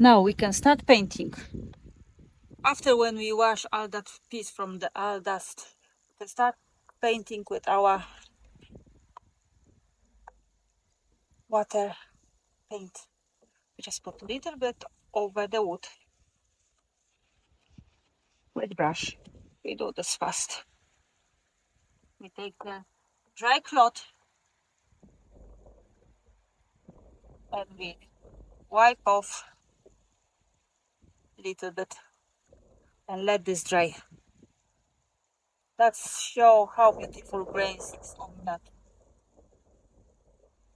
Now we can start painting. After when we wash all that piece from the all dust, we can start painting with our water paint. We just put a little bit over the wood with brush. We do this fast. We take the dry cloth and we wipe off a little bit and let this dry. Let's show how beautiful grains is on that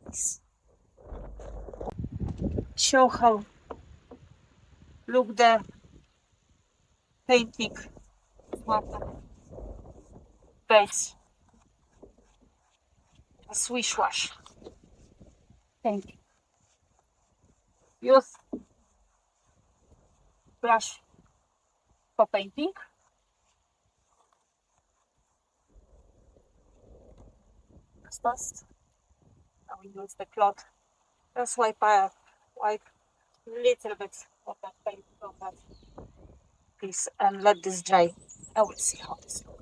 piece. Show how look the painting base. A swish wash painting. Use brush for painting. First, I will use the cloth. Just wipe little bit of that paint on that piece and let this dry. I will see how this looks.